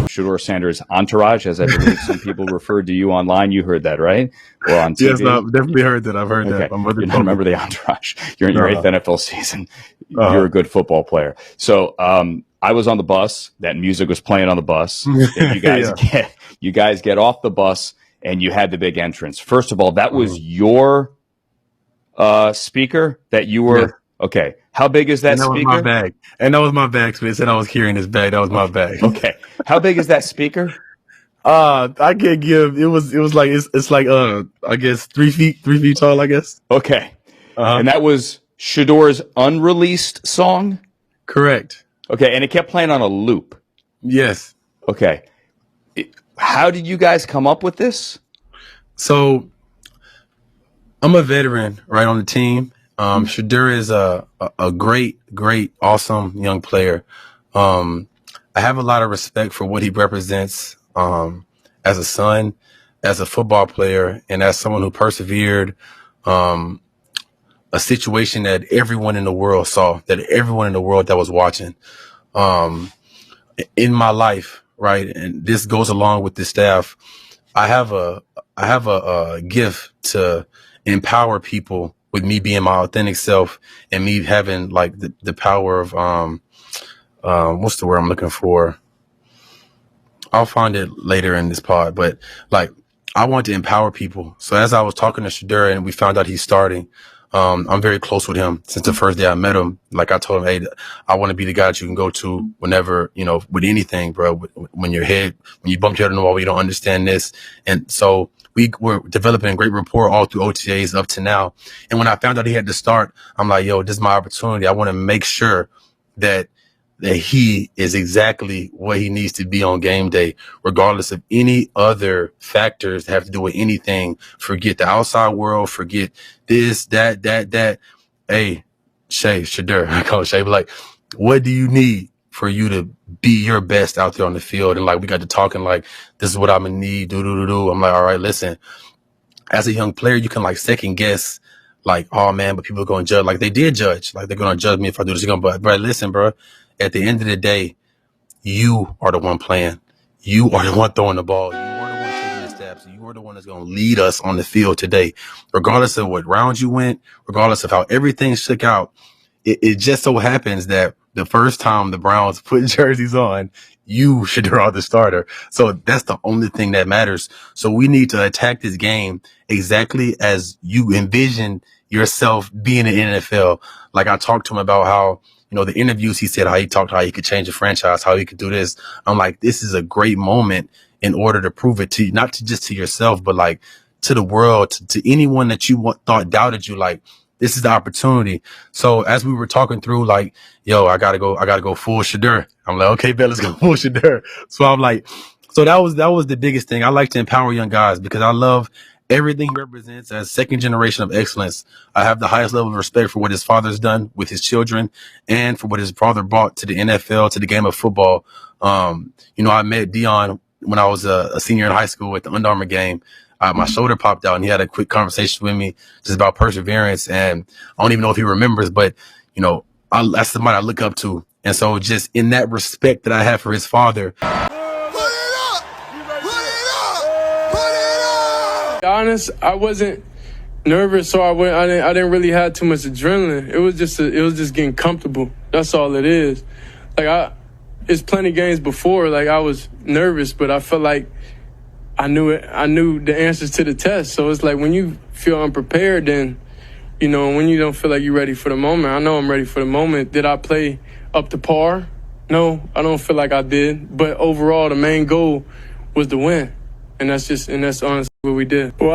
Shedeur Sanders' entourage, as I believe some people referred to you online. You heard that, right? Or on TV? Yes, I've definitely heard that. I've heard Okay. that. My mother You're not a told me. member of the entourage. You're in your eighth NFL season. You're a good football player. So I was on the bus. That music was playing on the bus. Then you guys get off the bus and you had the big entrance. First of all, that was your speaker that you were. Yes. Okay. How big is that And that was speaker? my bag. And that was my bag. So they said I was carrying this bag. That was my bag. Okay. How big is that speaker? I can't give. It was like it's like I guess 3 feet tall. I guess. Okay. And that was Shedeur's unreleased song? Correct. Okay, and it kept playing on a loop. Yes. Okay. How did you guys come up with this? So I'm a veteran, right, on the team. Shedeur is a great, awesome young player. I have a lot of respect for what he represents as a son, as a football player, and as someone who persevered a situation that everyone in the world saw, that everyone in the world that was watching in my life, right? And this goes along with the staff. I have a gift to empower people with me being my authentic self and me having like the power of what's the word I'm looking for? I'll find it later in this pod, but like I want to empower people. So as I was talking to Shedeur and we found out he's starting, I'm very close with him since the first day I met him. Like I told him, hey, I want to be the guy that you can go to whenever, with anything, bro. When you bump your head on the wall, you don't understand this. And so we were developing a great rapport all through OTAs up to now. And when I found out he had to start, I'm like, yo, this is my opportunity. I want to make sure that he is exactly what he needs to be on game day, regardless of any other factors that have to do with anything. Forget the outside world, forget this, that. Hey, Shedeur, I call Shay, but like, what do you need for you to be your best out there on the field? And like, we got to talking like, this is what I'm gonna need, do. I'm like, all right, listen, as a young player, you can like second guess, like, oh man, but people are going to judge. Like they did judge, like they're going to judge me if I do this. But listen, bro, at the end of the day, you are the one playing. You are the one throwing the ball. You are the one taking the steps. You are the one that's going to lead us on the field today, regardless of what round you went, regardless of how everything shook out. It just so happens that the first time the Browns put jerseys on, you should draw the starter. So that's the only thing that matters. So we need to attack this game exactly as you envision yourself being in the NFL. Like I talked to him about how, the interviews he said, how he could change the franchise, how he could do this. I'm like, this is a great moment in order to prove it to you, not just to yourself, but like to the world, to anyone that you thought doubted you. Like, this is the opportunity. So as we were talking through, like, yo, I gotta go full Shedeur. I'm like, okay, bet, let's go full Shedeur. So I'm like, so that was the biggest thing. I like to empower young guys because I love everything he represents as second generation of excellence. I have the highest level of respect for what his father's done with his children and for what his father brought to the NFL, to the game of football. I met Dion when I was a senior in high school at the Under Armour game. My shoulder popped out and he had a quick conversation with me just about perseverance. And I don't even know if he remembers, but, that's somebody I look up to. And so just in that respect that I have for his father. Honest, I wasn't nervous, so I didn't really have too much adrenaline. It was just getting comfortable. That's all it is. Like it's plenty games before. Like I was nervous, but I felt like I knew it. I knew the answers to the test. So it's like when you feel unprepared, then when you don't feel like you're ready for the moment. I know I'm ready for the moment. Did I play up to par? No, I don't feel like I did. But overall, the main goal was to win. And that's honestly what we did. Well,